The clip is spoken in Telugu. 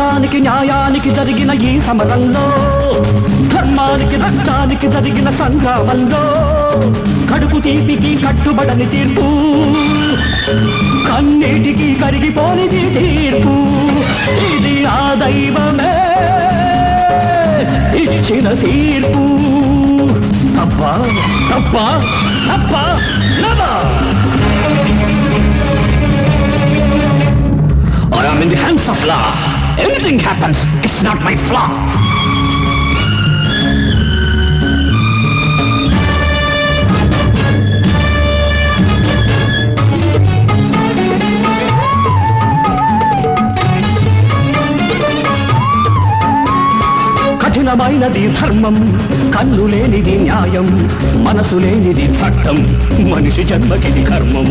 సత్యానికి న్యాయానికి జరిగిన ఈ సమరంలో, ధర్మానికి రక్తానికి జరిగిన సంగ్రామంలో, కడుపు తీపికి కట్టుబడని తీర్పు, కన్నీటికి కరిగిపోనిది తీర్పు. ఇది ఆ దైవమే ఇచ్చిన తీర్పు. తప్ప తప్ప తప్ప I am in the hands of law. Anything happens, it's not my flaw. కఠినమైనది ధర్మం, కన్ను లేనిది న్యాయం, మనసు లేనిది చట్టం, మనిషి జన్మకిది కర్మం.